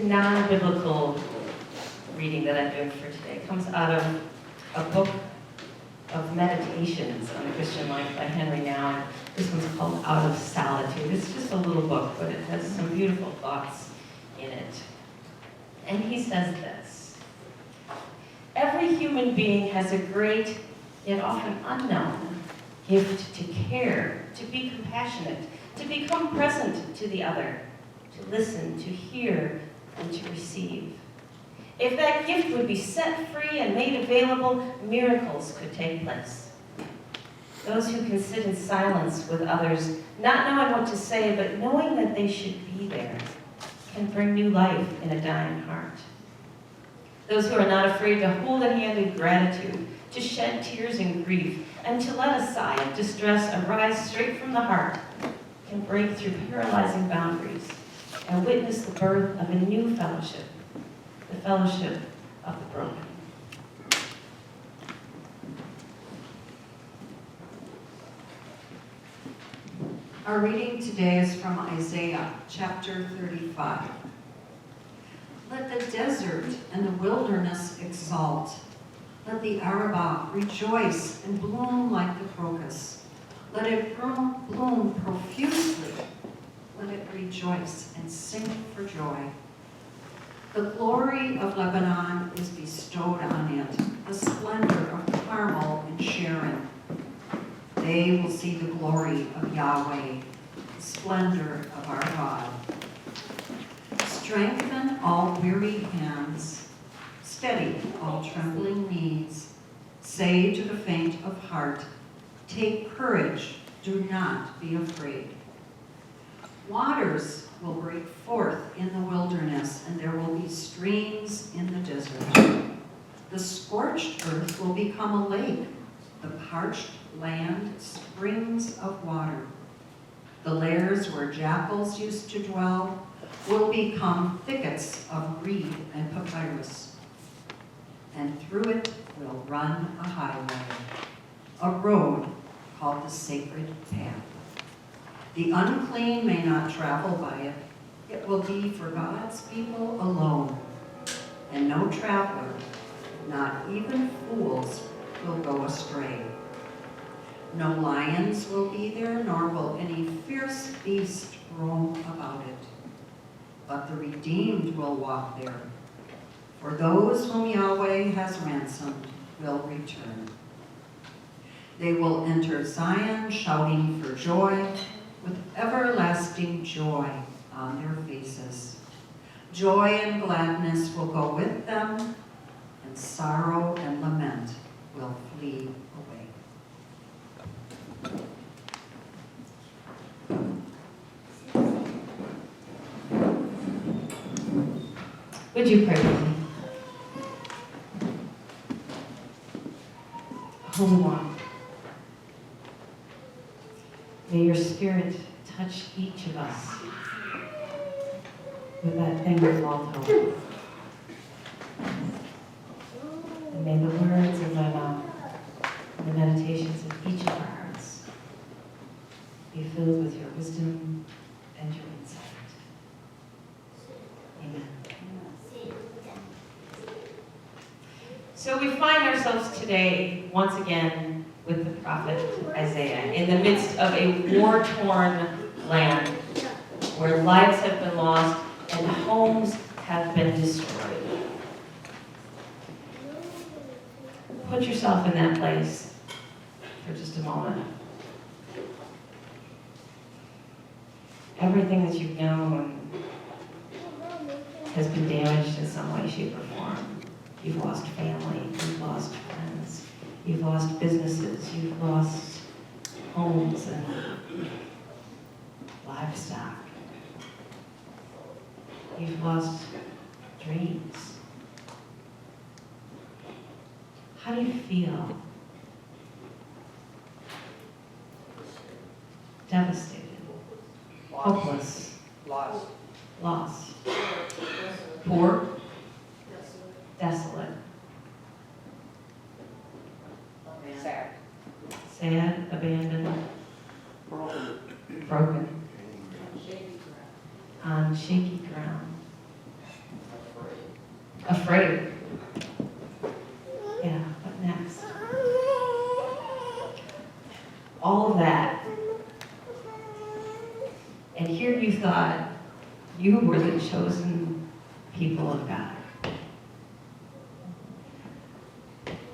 The non-biblical reading that I'm doing for today comes out of a book of meditations on the Christian life by Henry Nouwen. This one's called Out of Solitude. It's just a little book, but it has some beautiful thoughts in it. And he says this: every human being has a great, yet often unknown, gift to care, to be compassionate, to become present to the other, to listen, to hear, and to receive. If that gift would be set free and made available, miracles could take place. Those who can sit in silence with others, not knowing what to say, but knowing that they should be there, can bring new life in a dying heart. Those who are not afraid to hold a hand in gratitude, to shed tears in grief, and to let a sigh of distress arise straight from the heart, can break through paralyzing boundaries and witness the birth of a new fellowship, the fellowship of the broken. Our reading today is from Isaiah chapter 35. Let the desert and the wilderness exult. Let the Arabah rejoice and bloom like the crocus. Let it bloom profusely. Let it rejoice and sing for joy. The glory of Lebanon is bestowed on it, the splendor of Carmel and Sharon. They will see the glory of Yahweh, the splendor of our God. Strengthen all weary hands, steady all trembling knees. Say to the faint of heart, take courage, do not be afraid. Waters will break forth in the wilderness, and there will be streams in the desert. The scorched earth will become a lake, the parched land springs of water. The lairs where jackals used to dwell will become thickets of reed and papyrus. And through it will run a highway, a road called the sacred path. The unclean may not travel by it. It will be for God's people alone. And no traveler, not even fools, will go astray. No lions will be there, nor will any fierce beast roam about it. But the redeemed will walk there. For those whom Yahweh has ransomed will return. They will enter Zion shouting for joy, with everlasting joy on their faces. Joy and gladness will go with them, and sorrow and lament will flee away. Would you pray with me? Holy One, may your Spirit touch each of us with that thing we call hope. And may the words of my mouth and the meditations of each of our hearts be filled with your wisdom and your insight. Amen. So we find ourselves today, once again, with the prophet Isaiah, in the midst of a war-torn land where lives have been lost and homes have been destroyed. Put yourself in that place for just a moment. Everything that you've known has been damaged in some way, shape, or form. You've lost family, you've lost friends, you've lost businesses, you've lost homes and livestock. You've lost dreams. How do you feel? Devastated. Hopeless. Lost. Poor. Desolate. Sad, abandoned, broken, on shaky ground. afraid. Yeah, what next? All of that. And here you thought you were the chosen people of God.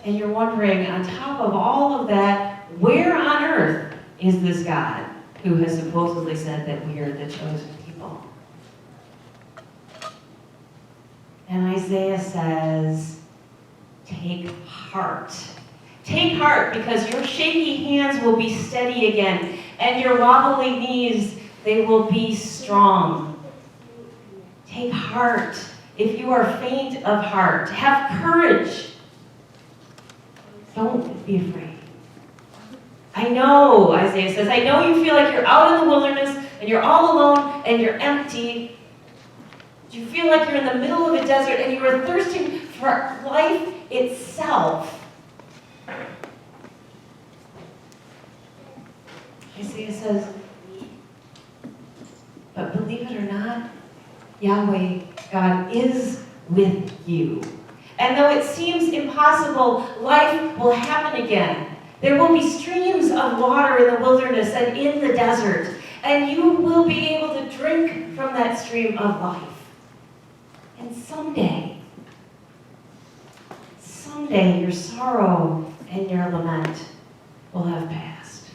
And you're wondering, on top of all of that, where on earth is this God who has supposedly said that we are the chosen people? And Isaiah says, take heart. Take heart, because your shaky hands will be steady again, and your wobbly knees, they will be strong. Take heart. If you are faint of heart, have courage. Don't be afraid. I know, Isaiah says, I know you feel like you're out in the wilderness and you're all alone and you're empty. You feel like you're in the middle of a desert and you are thirsting for life itself. Isaiah says, but believe it or not, Yahweh, God, is with you. And though it seems impossible, life will happen again. There will be streams of water in the wilderness and in the desert, and you will be able to drink from that stream of life. And someday your sorrow and your lament will have passed.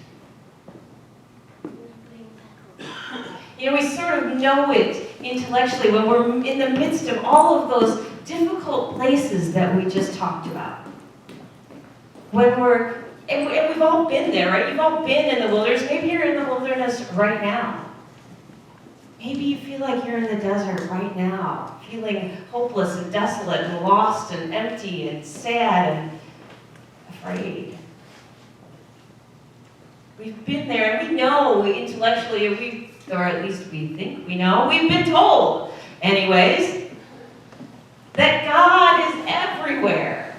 You know, we sort of know it intellectually when we're in the midst of all of those difficult places that we just talked about. And we've all been there, right? You've all been in the wilderness. Maybe you're in the wilderness right now. Maybe you feel like you're in the desert right now, feeling hopeless and desolate and lost and empty and sad and afraid. We've been there, and we know intellectually, or at least we think we know, we've been told, anyways, that God is everywhere.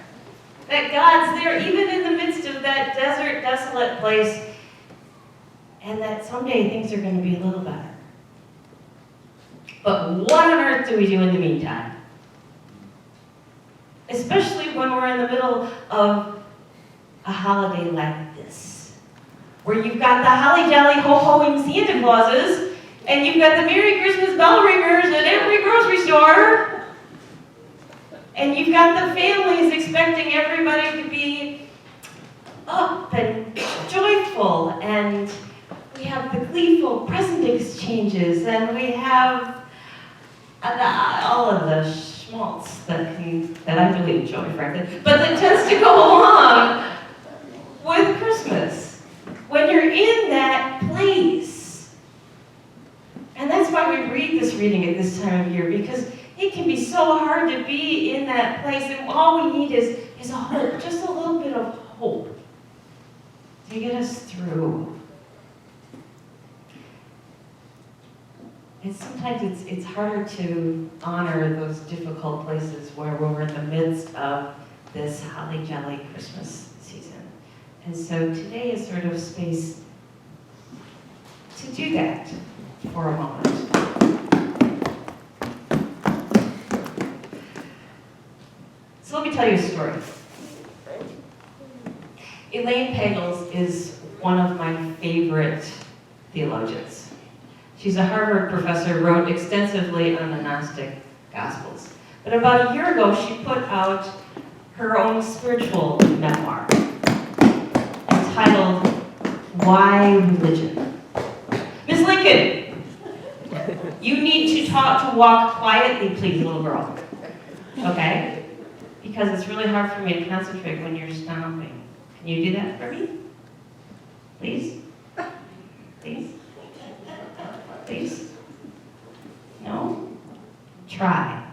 That God's there even in the midst of that desert, desolate place. And that someday things are going to be a little better. But what on earth do we do in the meantime? Especially when we're in the middle of a holiday like this. Where you've got the holly jolly ho-hoing Santa Clauses, and you've got the Merry Christmas bell ringers at every grocery store. And you've got the families expecting everybody to be up and joyful, and we have the gleeful present exchanges, and we have all of the schmaltz that I really enjoy, frankly, but that tends to go along with Christmas. When you're in that place. And that's why we read this reading at this time of year, because it can be so hard to be in that place, and all we need is a hope, just a little bit of hope to get us through. And sometimes it's harder to honor those difficult places where we're in the midst of this holly jolly Christmas season. And so today is sort of space to do that for a moment. So let me tell you a story. Elaine Pagels is one of my favorite theologians. She's a Harvard professor, wrote extensively on the Gnostic Gospels. But about a year ago, she put out her own spiritual memoir entitled, Why Religion? Miss Lincoln, you need to walk quietly, please, little girl. Okay? Because it's really hard for me to concentrate when you're stomping. Can you do that for me? Please? Please? Please? No? Try.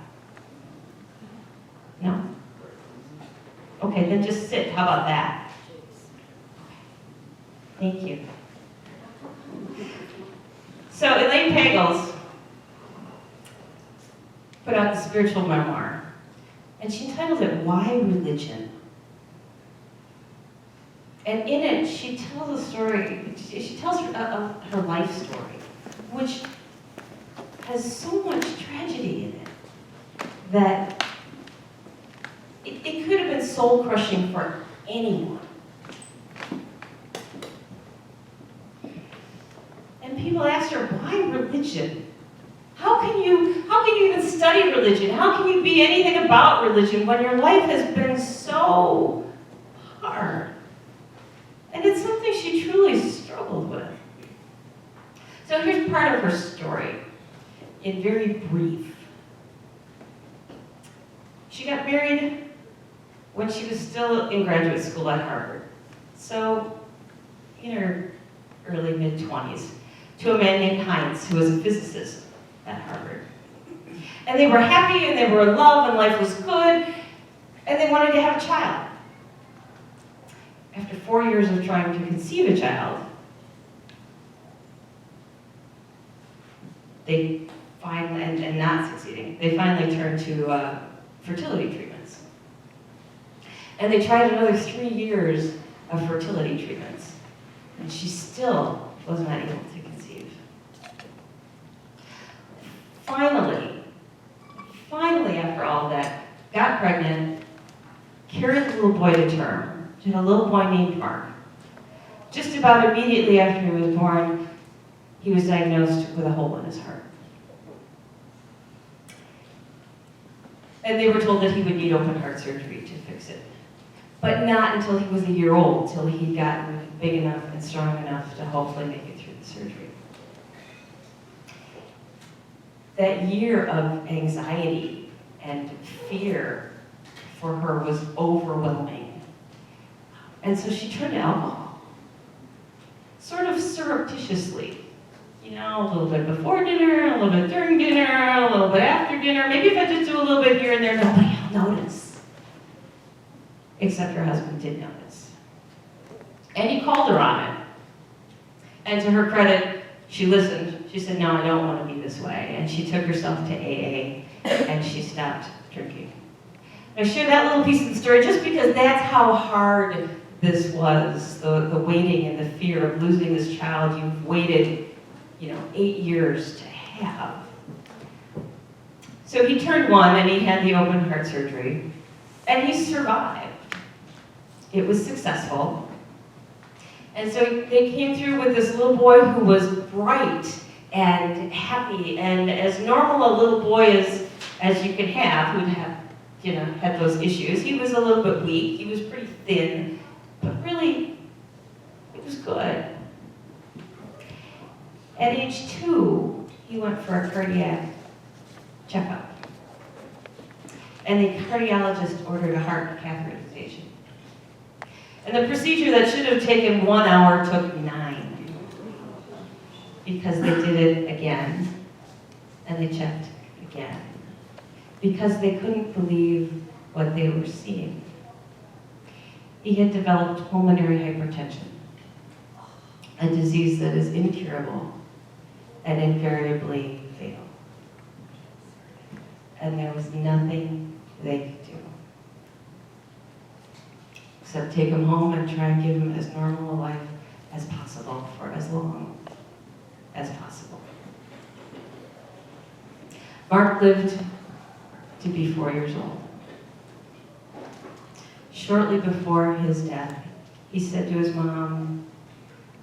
No? Okay, then just sit. How about that? Thank you. So Elaine Pagels put out the spiritual memoir, and she entitled it, Why Religion? And in it, she tells a story, she tells her life story, which has so much tragedy in it that could have been soul-crushing for anyone. And people asked her, why religion? How can you even study religion? How can you be anything about religion when your life has been so hard? And it's something she truly struggled with. So here's part of her story, in very brief. She got married when she was still in graduate school at Harvard. So in her early mid-20s, to a man named Heinz, who was a physicist at Harvard. And they were happy, and they were in love, and life was good, and they wanted to have a child. After 4 years of trying to conceive a child, they finally, and not succeeding, they finally turned to fertility treatments. And they tried another 3 years of fertility treatments, and she still was not able to conceive. Finally, after all that, got pregnant, carried the little boy to term. She had a little boy named Mark. Just about immediately after he was born, he was diagnosed with a hole in his heart. And they were told that he would need open heart surgery to fix it. But not until he was a year old, till he'd gotten big enough and strong enough to hopefully make it through the surgery. That year of anxiety and fear for her was overwhelming. And so she turned to alcohol, sort of surreptitiously. You know, a little bit before dinner, a little bit during dinner, a little bit after dinner. Maybe if I just do a little bit here and there, nobody will notice. Except her husband did notice. And he called her on it. And to her credit, she listened. She said, no, I don't want to be this way. And she took herself to AA, and she stopped drinking. I share that little piece of the story just because that's how hard this was, the waiting and the fear of losing this child you've waited 8 years to have. So he turned 1 and he had the open heart surgery, and he survived. It was successful. And so they came through with this little boy who was bright and happy and as normal a little boy as you can have, who'd have, had those issues. He was a little bit weak, he was pretty thin, but really, it was good. At age 2, he went for a cardiac checkup. And the cardiologist ordered a heart catheterization. And the procedure that should have taken 1 hour took 9. Because they did it again, and they checked again. Because they couldn't believe what they were seeing. He had developed pulmonary hypertension, a disease that is incurable and invariably fatal. And there was nothing they could do except take him home and try and give him as normal a life as possible for as long as possible. Mark lived to be 4 years old. Shortly before his death, he said to his mom,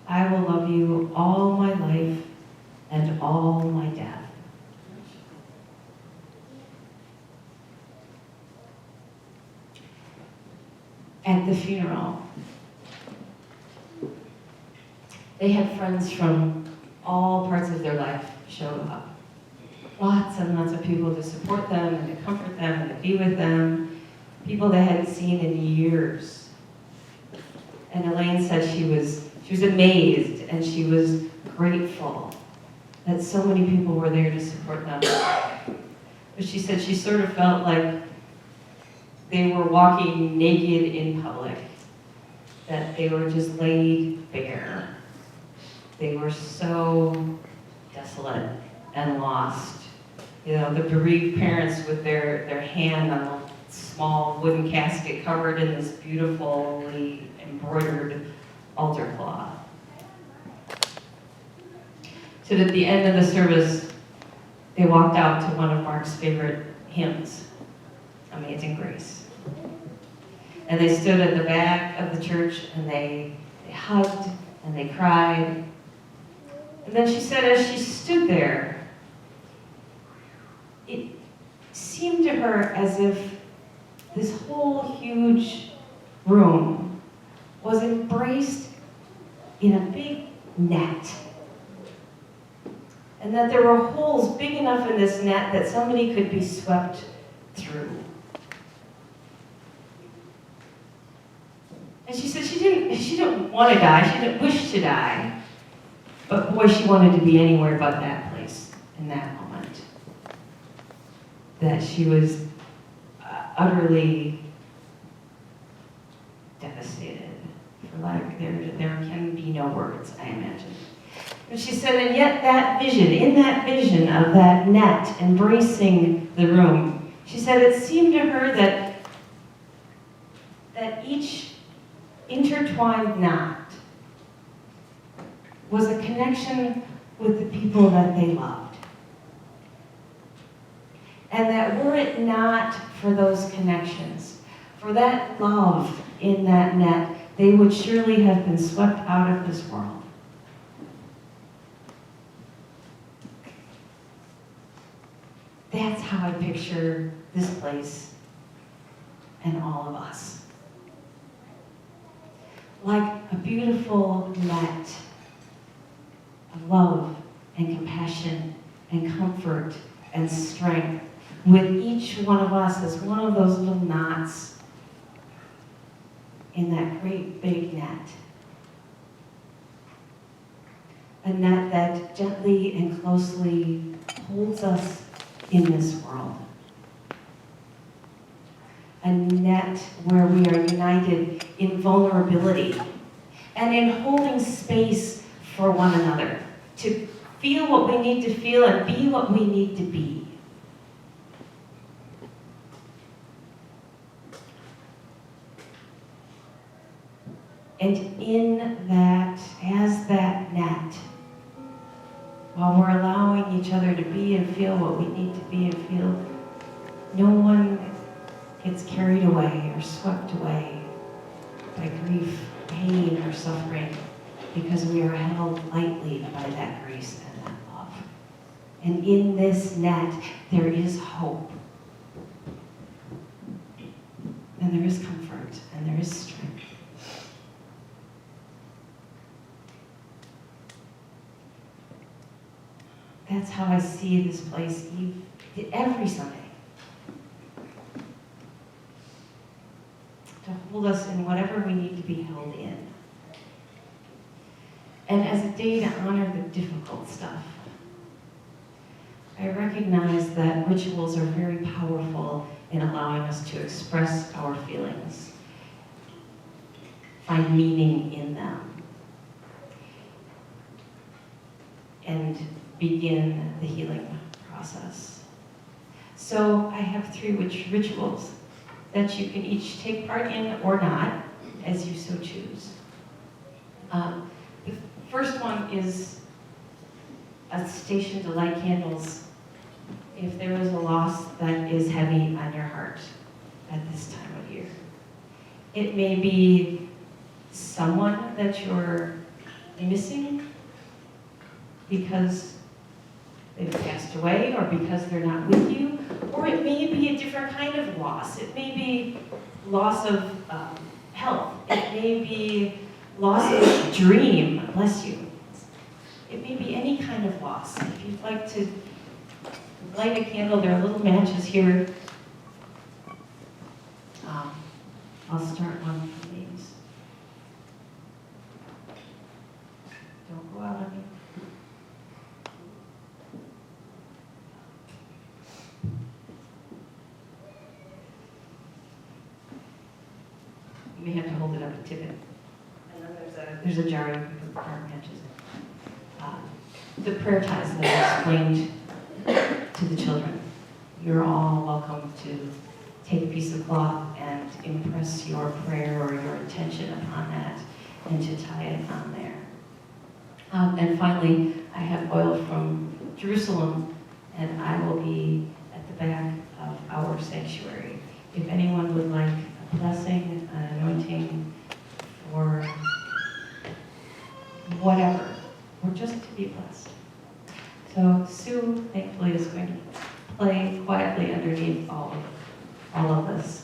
"I will love you all my life and all my death." At the funeral, they had friends from all parts of their life show up. Lots and lots of people to support them and to comfort them and to be with them. People they hadn't seen in years. And Elaine said she was amazed and she was grateful that so many people were there to support them. But she said she sort of felt like they were walking naked in public, that they were just laid bare. They were so desolate and lost. The bereaved parents with their hand on the small wooden casket covered in this beautifully embroidered altar cloth. So at the end of the service, they walked out to one of Mark's favorite hymns, Amazing Grace. And they stood at the back of the church and they hugged and they cried. And then she said as she stood there, it seemed to her as if this whole huge room was embraced in a big net. And that there were holes big enough in this net that somebody could be swept through. And she said she didn't want to die, she didn't wish to die, but boy, she wanted to be anywhere but that place in that moment. That she was utterly devastated. For lack, there can be no words, I imagine. And she said, and yet that vision, in that vision of that net embracing the room, she said it seemed to her that each intertwined knot was a connection with the people that they loved. And that were it not for those connections, for that love in that net, they would surely have been swept out of this world. That's how I picture this place and all of us. Like a beautiful net of love and compassion and comfort and strength, with each one of us as one of those little knots in that great big net. A net that gently and closely holds us in this world. A net where we are united in vulnerability and in holding space for one another, to feel what we need to feel and be what we need to be. And in that, as that net, while we're allowing each other to be and feel what we need to be and feel, no one gets carried away or swept away by grief, pain, or suffering, because we are held lightly by that grace and that love. And in this net, there is hope. And there is comfort, and there is strength. That's how I see this place every Sunday. To hold us in whatever we need to be held in. And as a day to honor the difficult stuff. I recognize that rituals are very powerful in allowing us to express our feelings, find meaning in them, and begin the healing process. So I have 3 rituals that you can each take part in or not, as you so choose. The first one is a station to light candles if there is a loss that is heavy on your heart at this time of year. It may be someone that you're missing because they've passed away or because they're not with you, or it may be a different kind of loss. It may be loss of health. It may be loss of dream, bless you. It may be any kind of loss. If you'd like to light a candle, there are little matches here. I'll start one of these. Don't go out on me. You may have to hold it up and tip it. And then there's a jar you can put prayer matches in. The prayer ties that I explained to the children. You're all welcome to take a piece of cloth and impress your prayer or your intention upon that and to tie it on there. And finally, I have oil from Jerusalem, and I will be at the back of our sanctuary. If anyone would like a blessing, painting, for whatever, or just to be blessed. So Sue, thankfully, is going to play quietly underneath all of this.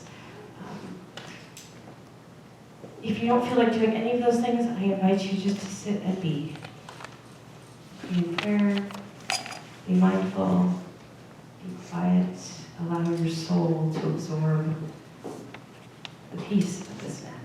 If you don't feel like doing any of those things, I invite you just to sit and be. Be in prayer, be mindful, be quiet, allow your soul to absorb the peace of this Mass.